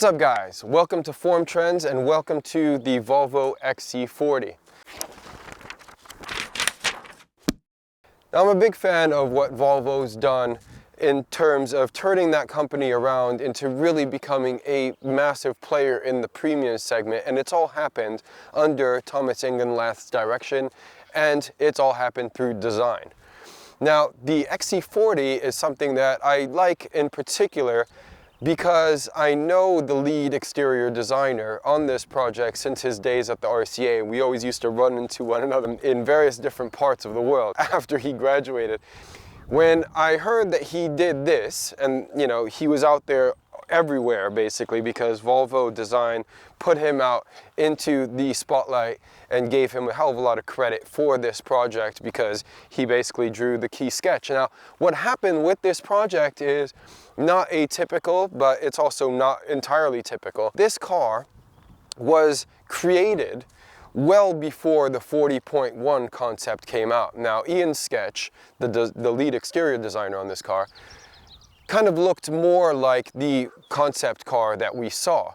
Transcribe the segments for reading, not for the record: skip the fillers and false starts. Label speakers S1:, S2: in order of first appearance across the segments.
S1: What's up guys? Welcome to Form Trends and welcome to the Volvo XC40. Now I'm a big fan of what Volvo's done in terms of turning that company around into really becoming a massive player in the premium segment, and it's all happened under Thomas Ingenlath's direction, and it's all happened through design. Now the XC40 is something that I like in particular because I know the lead exterior designer on this project since his days at the RCA. We always used to run into one another in various different parts of the world after he graduated. When I heard that he did this, and you know, he was out there everywhere basically because Volvo Design put him out into the spotlight and gave him a hell of a lot of credit for this project because he basically drew the key sketch. Now, what happened with this project is not atypical, but it's also not entirely typical. This car was created well before the 40.1 concept came out. Now, Ian's sketch, the lead exterior designer on this car, kind of looked more like the concept car that we saw.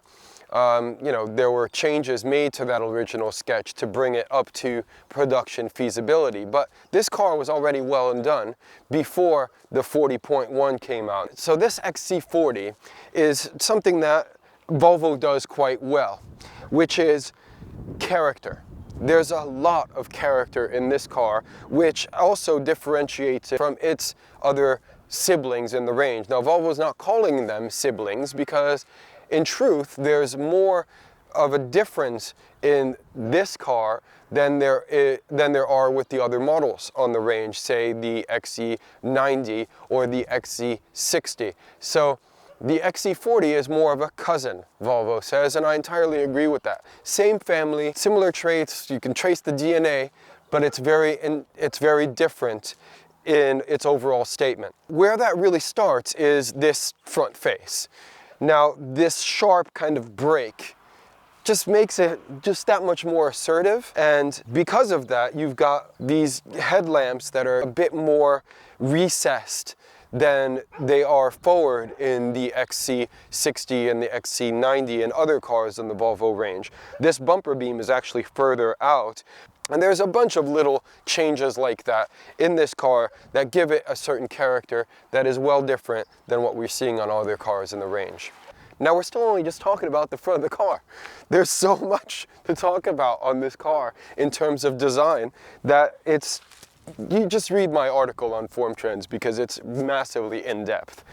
S1: You know, there were changes made to that original sketch to bring it up to production feasibility, but this car was already well and done before the 40.1 came out. So this XC40 is something that Volvo does quite well, which is character. There's a lot of character in this car, which also differentiates it from its other siblings in the range. Now, Volvo's not calling them siblings because in truth, there's more of a difference in this car than there are with the other models on the range, say the XC90 or the XC60. So the XC40 is more of a cousin, Volvo says, and I entirely agree with that. Same family, similar traits, you can trace the DNA, but it's very different in its overall statement. Where that really starts is this front face. Now, this sharp kind of break just makes it just that much more assertive, and because of that, you've got these headlamps that are a bit more recessed than they are forward in the XC60 and the XC90 and other cars in the Volvo range. This bumper beam is actually further out. And there's a bunch of little changes like that in this car that give it a certain character that is well different than what we're seeing on other cars in the range. Now, we're still only just talking about the front of the car. There's so much to talk about on this car in terms of design that you just read my article on Form Trends because it's massively in-depth.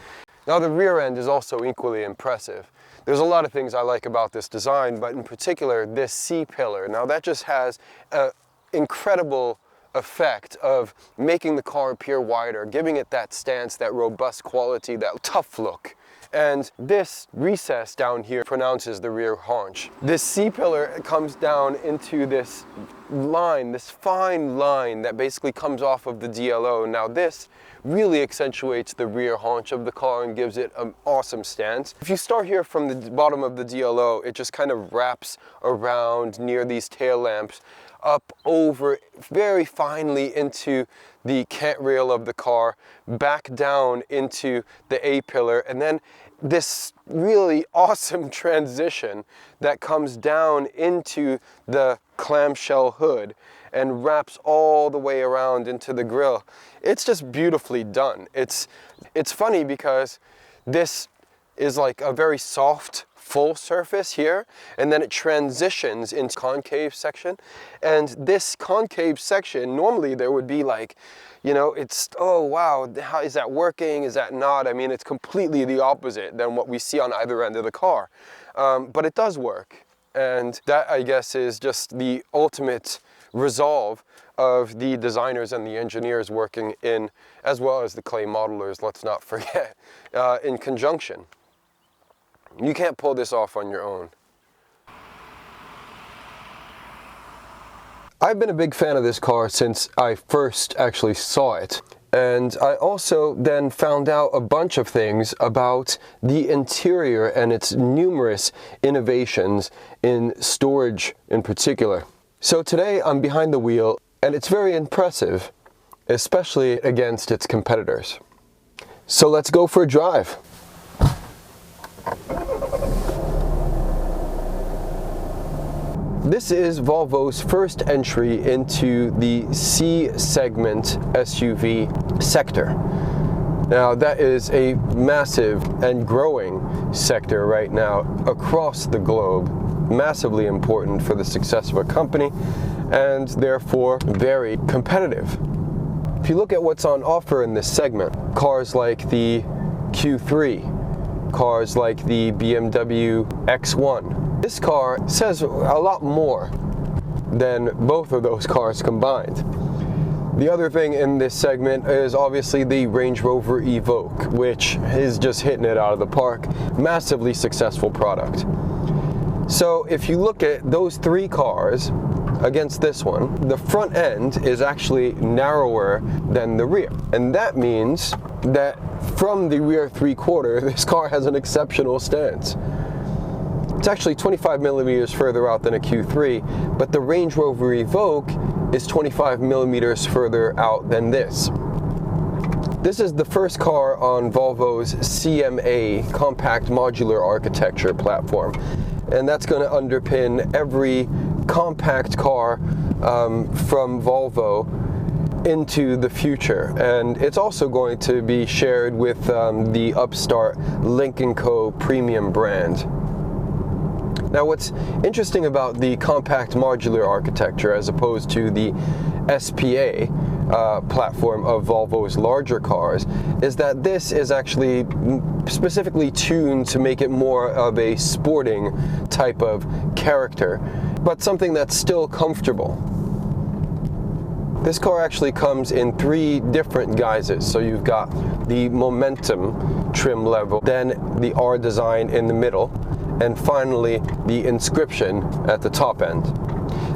S1: Now, the rear end is also equally impressive. There's a lot of things I like about this design, but in particular this C-pillar. Now, that just has an incredible effect of making the car appear wider, giving it that stance, that robust quality, that tough look. And this recess down here pronounces the rear haunch. This C-pillar comes down into this line, this fine line that basically comes off of the DLO. Now this really accentuates the rear haunch of the car and gives it an awesome stance. If you start here from the bottom of the DLO, it just kind of wraps around near these tail lamps, up over very finely into the cant rail of the car, back down into the A-pillar, and then this really awesome transition that comes down into the clamshell hood and wraps all the way around into the grille. It's just beautifully done. It's funny because this is like a very soft, full surface here, and then it transitions into concave section. And this concave section, normally there would be like, you know, it's, oh wow, how is that working? Is that not? I mean, it's completely the opposite than what we see on either end of the car. But it does work. And that, I guess, is just the ultimate resolve of the designers and the engineers working in, as well as the clay modelers, let's not forget, in conjunction. You can't pull this off on your own. I've been a big fan of this car since I first actually saw it. And I also then found out a bunch of things about the interior and its numerous innovations in storage in particular. So today I'm behind the wheel, and it's very impressive, especially against its competitors. So let's go for a drive. This is Volvo's first entry into the C segment SUV sector. Now, that is a massive and growing sector right now across the globe, massively important for the success of a company, and therefore very competitive. If you look at what's on offer in this segment, cars like the Q3, cars like the BMW X1, this car says a lot more than both of those cars combined. The other thing in this segment is obviously the Range Rover Evoque, which is just hitting it out of the park. Massively successful product. So if you look at those three cars against this one, the front end is actually narrower than the rear. And that means that from the rear three-quarter, this car has an exceptional stance. It's actually 25 millimeters further out than a Q3, but the Range Rover Evoque is 25 millimeters further out than this. This is the first car on Volvo's CMA, Compact Modular Architecture platform, and that's going to underpin every compact car from Volvo into the future. And it's also going to be shared with the upstart Lynk & Co premium brand. Now, what's interesting about the compact modular architecture as opposed to the SPA platform of Volvo's larger cars is that this is actually specifically tuned to make it more of a sporting type of character, but something that's still comfortable. This car actually comes in three different guises. So you've got the Momentum trim level, then the R design in the middle, and finally the inscription at the top end.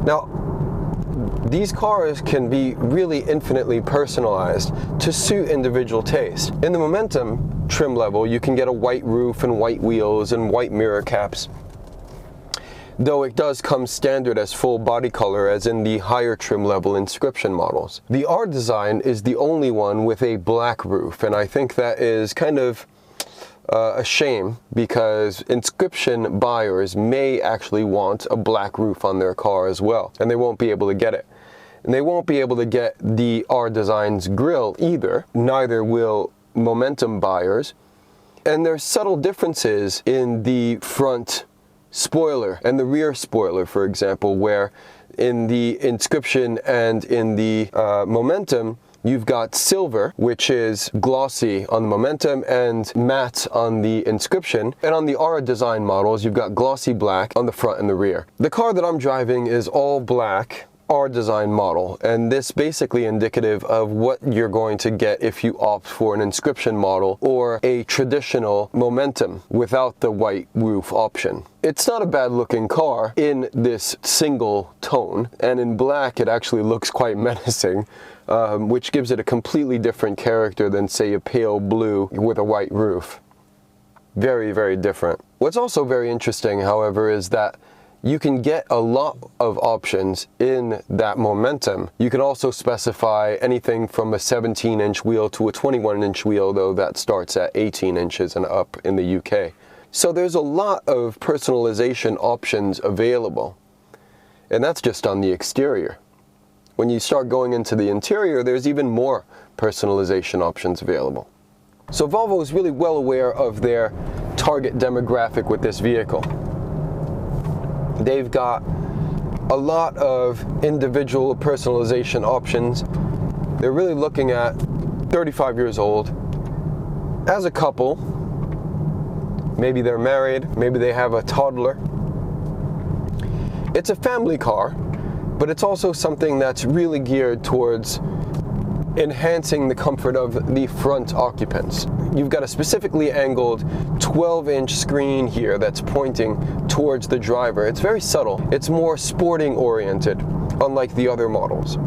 S1: Now, these cars can be really infinitely personalized to suit individual taste. In the Momentum trim level, you can get a white roof and white wheels and white mirror caps, though it does come standard as full body color as in the higher trim level inscription models. The R design is the only one with a black roof, and I think that is kind of a shame, because inscription buyers may actually want a black roof on their car as well, and they won't be able to get it. And they won't be able to get the R Design's grille either, neither will Momentum buyers. And there's subtle differences in the front spoiler and the rear spoiler, for example, where in the inscription and in the Momentum, you've got silver, which is glossy on the Momentum and matte on the inscription. And on the R design models, you've got glossy black on the front and the rear. The car that I'm driving is all black R design model, and this basically indicative of what you're going to get if you opt for an inscription model or a traditional Momentum without the white roof option. It's not a bad looking car in this single tone, and in black it actually looks quite menacing, which gives it a completely different character than, say, a pale blue with a white roof. Very, very different. What's also very interesting, however, is that you can get a lot of options in that Momentum. You can also specify anything from a 17-inch wheel to a 21-inch wheel, though that starts at 18 inches and up in the UK. So there's a lot of personalization options available, and that's just on the exterior. When you start going into the interior, there's even more personalization options available. So Volvo is really well aware of their target demographic with this vehicle. They've got a lot of individual personalization options. They're really looking at 35 years old, as a couple. Maybe they're married, maybe they have a toddler. It's a family car, but it's also something that's really geared towards enhancing the comfort of the front occupants. You've got a specifically angled 12-inch screen here that's pointing towards the driver. It's very subtle. It's more sporting oriented, unlike the other models.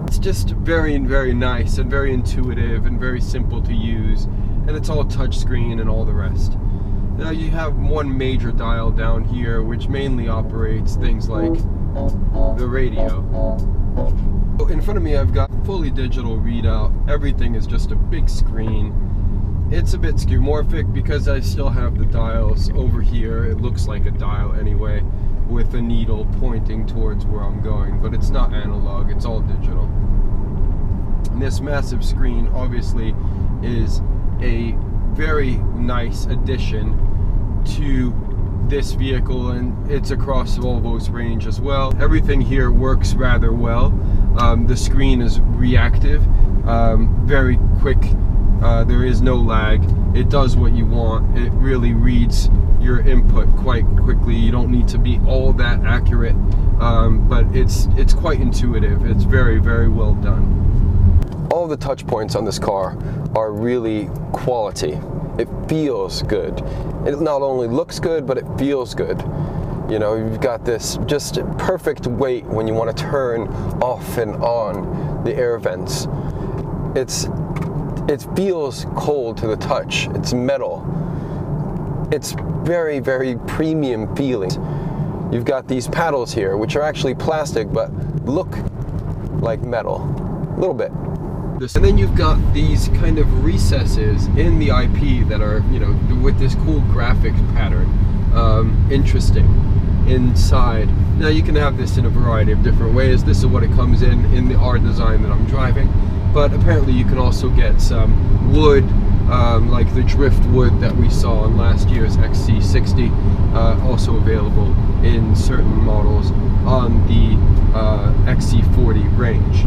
S1: It's just very, very nice and very intuitive and very simple to use, and it's all touchscreen and all the rest. Now you have one major dial down here, which mainly operates things like the radio. In front of me I've got fully digital readout. Everything is just a big screen. It's a bit skeuomorphic because I still have the dials over here. It looks like a dial anyway. with a needle pointing towards where I'm going, but it's not analog, it's all digital. And this massive screen obviously is a very nice addition to this vehicle, and it's across Volvo's range as well. Everything here works rather well. The screen is reactive, very quick. There is no lag. It does what you want. It really reads your input quite quickly. You don't need to be all that accurate, but it's quite intuitive. It's very, very well done. All the touch points on this car are really quality. It feels good. It not only looks good, but it feels good. You know, you've got this just perfect weight when you want to turn off and on the air vents. It feels cold to the touch. It's metal. It's very, very premium feeling. You've got these paddles here, which are actually plastic, but look like metal, a little bit. And then you've got these kind of recesses in the IP that are, you know, with this cool graphics pattern. Interesting inside. Now you can have this in a variety of different ways. This is what it comes in the R design that I'm driving. But apparently you can also get some wood, like the driftwood that we saw on last year's XC40, also available in certain models on the XC40 range.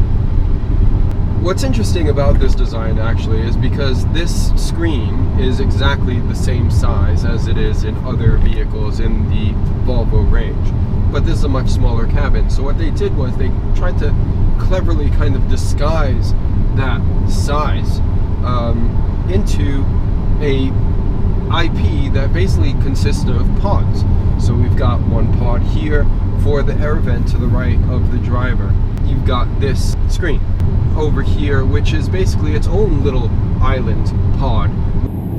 S1: What's interesting about this design actually is because this screen is exactly the same size as it is in other vehicles in the Volvo range, but this is a much smaller cabin. So what they did was they tried to cleverly kind of disguise that size into a IP that basically consists of pods. So we've got one pod here for the air vent to the right of the driver. You've got this screen over here, which is basically its own little island pod.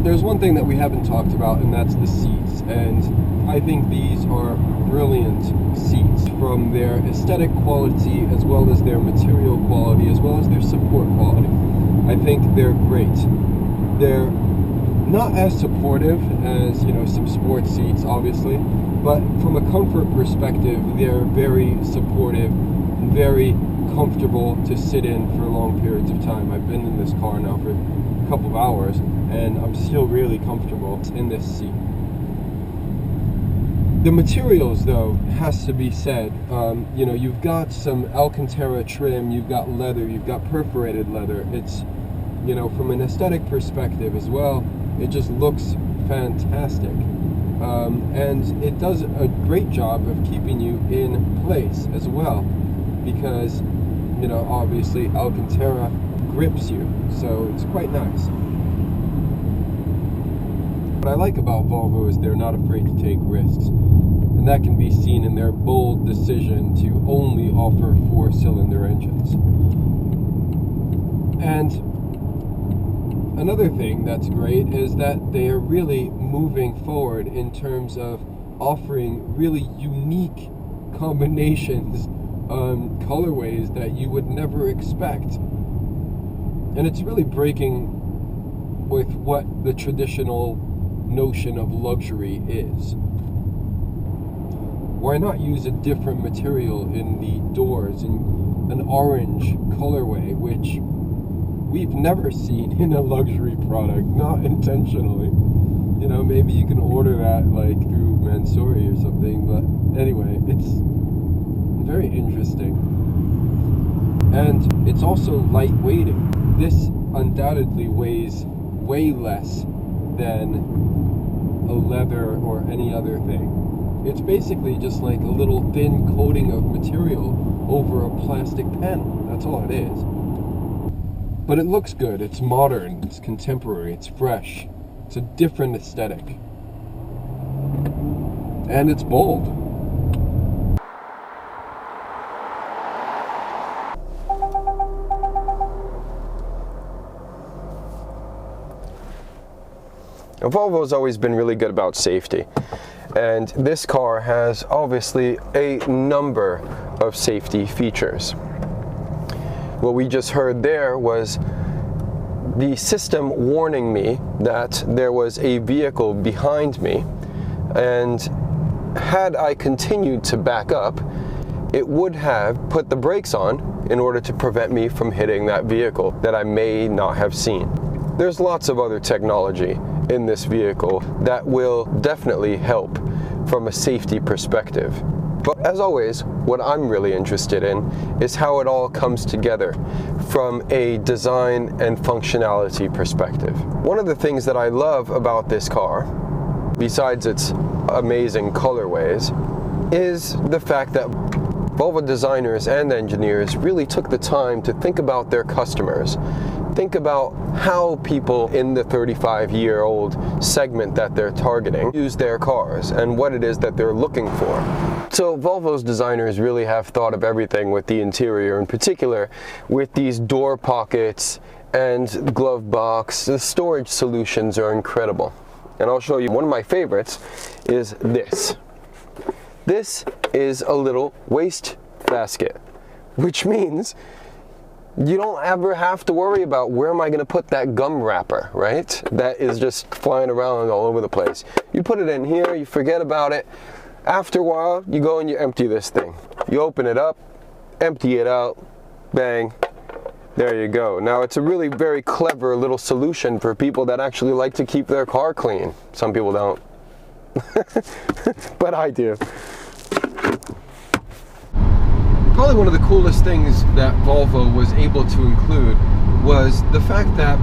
S1: There's one thing that we haven't talked about, and that's the seats. And I think these are brilliant seats, from their aesthetic quality as well as their material quality as well as their support quality. I think they're great. They're not as supportive as, you know, some sports seats obviously, but from a comfort perspective they're very supportive and very comfortable to sit in for long periods of time. I've been in this car now for a couple of hours and I'm still really comfortable in this seat. The materials though, has to be said, you know, you've got some Alcantara trim, you've got leather, you've got perforated leather. It's, you know, from an aesthetic perspective as well, it just looks fantastic. And it does a great job of keeping you in place as well, because, you know, obviously Alcantara grips you, so it's quite nice. What I like about Volvo is they're not afraid to take risks, and that can be seen in their bold decision to only offer 4-cylinder engines. And another thing that's great is that they are really moving forward in terms of offering really unique combinations, colorways that you would never expect. And it's really breaking with what the traditional notion of luxury is. Why not use a different material in the doors, in an orange colorway, which we've never seen in a luxury product, not intentionally. You know, maybe you can order that like through Mansory or something, but anyway, it's very interesting. And it's also lightweighting. This undoubtedly weighs way less than a leather or any other thing. It's basically just like a little thin coating of material over a plastic panel. That's all it is. But it looks good, it's modern, it's contemporary, it's fresh. It's a different aesthetic. And it's bold. Now, Volvo's always been really good about safety, and this car has obviously a number of safety features. What we just heard there was the system warning me that there was a vehicle behind me, and had I continued to back up, it would have put the brakes on in order to prevent me from hitting that vehicle that I may not have seen. There's lots of other technology in this vehicle that will definitely help from a safety perspective. But as always, what I'm really interested in is how it all comes together from a design and functionality perspective. One of the things that I love about this car, besides its amazing colorways, is the fact that Volvo designers and engineers really took the time to think about their customers, think about how people in the 35-year-old segment that they're targeting use their cars and what it is that they're looking for. So Volvo's designers really have thought of everything with the interior, in particular with these door pockets and glove box. The storage solutions are incredible. And I'll show you one of my favorites is this. This is a little waste basket, which means you don't ever have to worry about where am I going to put that gum wrapper, right? That is just flying around all over the place. You put it in here, you forget about it. After a while, you go and you empty this thing. You open it up, empty it out, bang, there you go. Now it's a really very clever little solution for people that actually like to keep their car clean. Some people don't, but I do. Probably one of the coolest things that Volvo was able to include was the fact that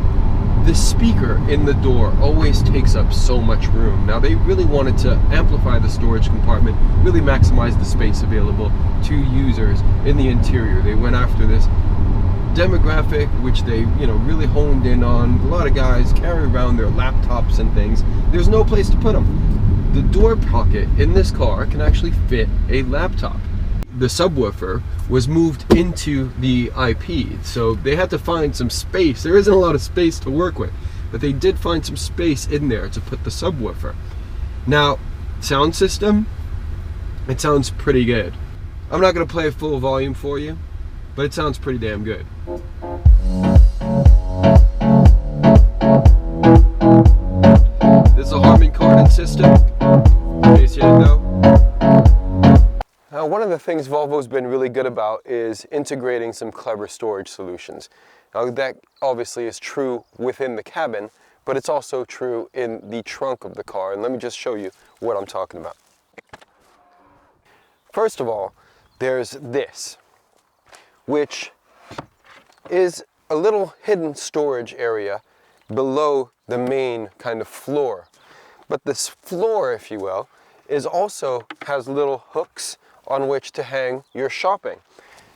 S1: the speaker in the door always takes up so much room. Now they really wanted to amplify the storage compartment, really maximize the space available to users in the interior. They went after this demographic, which they really honed in on. A lot of guys carry around their laptops and things. There's no place to put them. The door pocket in this car can actually fit a laptop. The subwoofer was moved into the IP, so they had to find some space. There isn't a lot of space to work with, but they did find some space in there to put the subwoofer. Now, sound system, it sounds pretty good. I'm not going to play a full volume for you, but it sounds pretty damn good. This is a Harman Kardon system, in case you didn't know. Now, one of the things Volvo's been really good about is integrating some clever storage solutions. Now, that obviously is true within the cabin, but it's also true in the trunk of the car. And let me just show you what I'm talking about. First of all, there's this, which is a little hidden storage area below the main kind of floor. But this floor, if you will, also has little hooks on which to hang your shopping.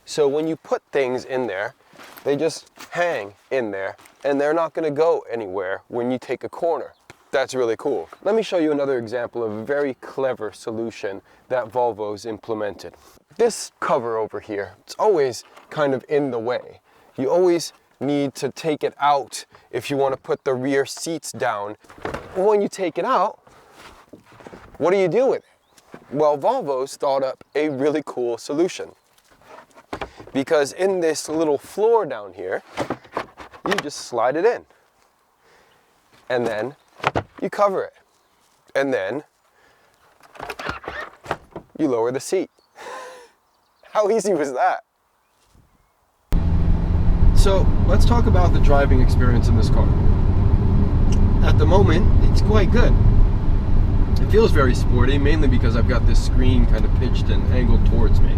S1: So when you put things in there, they just hang in there and they're not going to go anywhere when you take a corner. That's really cool. Let me show you another example of a very clever solution that Volvo's implemented. This cover over here, it's always kind of in the way. You always need to take it out if you want to put the rear seats down. When you take it out, what do you do with it? Well, Volvo's thought up a really cool solution. Because in this little floor down here, you just slide it in. And then you cover it. And then you lower the seat. How easy was that? So let's talk about the driving experience in this car. At the moment, it's quite good. It feels very sporty, mainly because I've got this screen kind of pitched and angled towards me.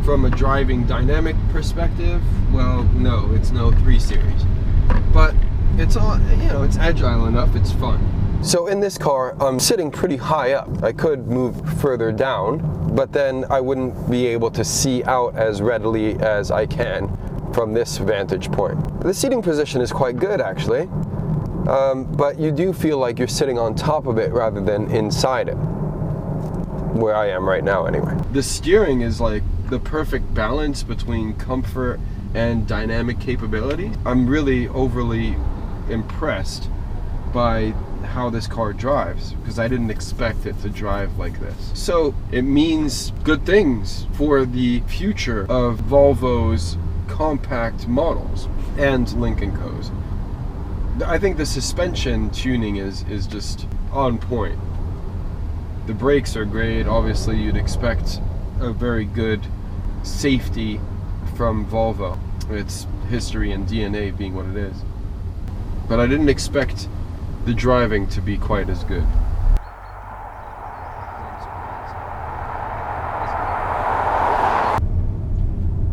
S1: From a driving dynamic perspective, well, no, it's no 3 Series. But it's all, it's agile enough, it's fun. So in this car, I'm sitting pretty high up. I could move further down, but then I wouldn't be able to see out as readily as I can from this vantage point. The seating position is quite good, actually. But you do feel like you're sitting on top of it rather than inside it, where I am right now anyway. The steering is like the perfect balance between comfort and dynamic capability. I'm really overly impressed by how this car drives, because I didn't expect it to drive like this. So it means good things for the future of Volvo's compact models and Lynk & Co's. I think the suspension tuning is just on point. The brakes are great. Obviously, you'd expect a very good safety from Volvo. Its history and DNA being what it is. But I didn't expect the driving to be quite as good.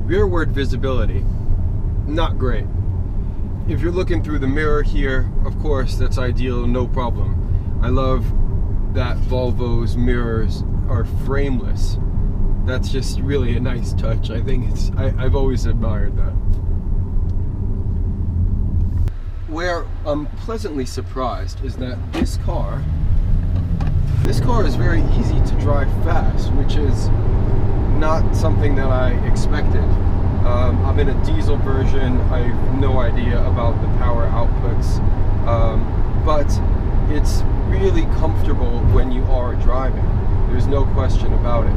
S1: Rearward visibility, not great. If you're looking through the mirror here, of course, that's ideal, no problem. I love that Volvo's mirrors are frameless. That's just really a nice touch. I think I've always admired that. Where I'm pleasantly surprised is that this car is very easy to drive fast, which is not something that I expected. I'm in a diesel version. I have no idea about the power outputs, but it's really comfortable when you are driving. There's no question about it.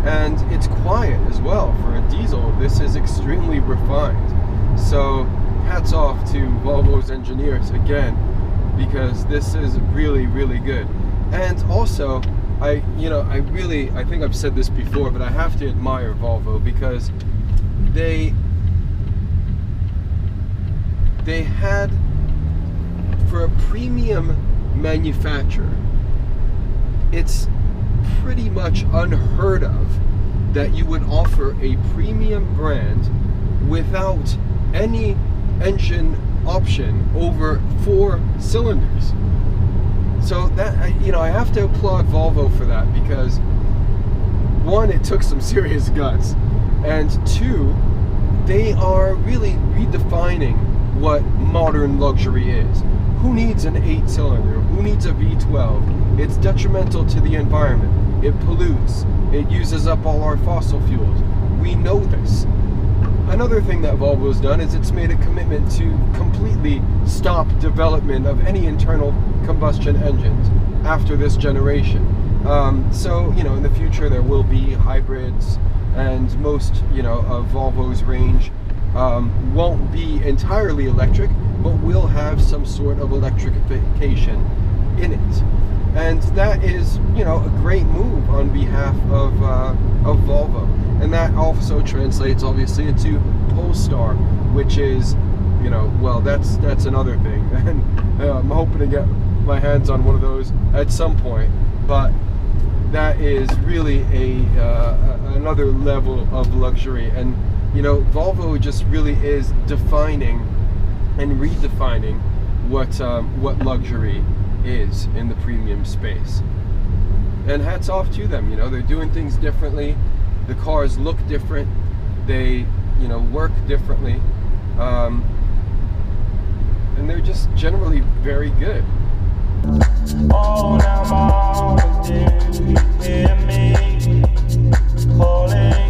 S1: And it's quiet as well. For a diesel, this is extremely refined. So hats off to Volvo's engineers again, because this is really, really good. And also, I think I've said this before, but I have to admire Volvo because they had, for a premium manufacturer, it's pretty much unheard of that you would offer a premium brand without any engine option over 4 cylinders. So that, I have to applaud Volvo for that, because 1, it took some serious guts, and 2, they are really redefining what modern luxury is. Who needs an 8-cylinder? Who needs a V12? It's detrimental to the environment. It pollutes. It uses up all our fossil fuels. We know this. Another thing that Volvo's done is it's made a commitment to completely stop development of any internal combustion engines after this generation. So, in the future there will be hybrids, and most, of Volvo's range won't be entirely electric, but will have some sort of electrification in it. And that is, a great move on behalf of Volvo. And that also translates, obviously, into Polestar, which is, well, that's another thing. And I'm hoping to get my hands on one of those at some point. But that is really another level of luxury. And, Volvo just really is defining and redefining what luxury is in the premium space. And hats off to them. They're doing things differently. The cars look different. They, work differently. And they're just generally very good. Oh, now, Mama, did you hear me calling?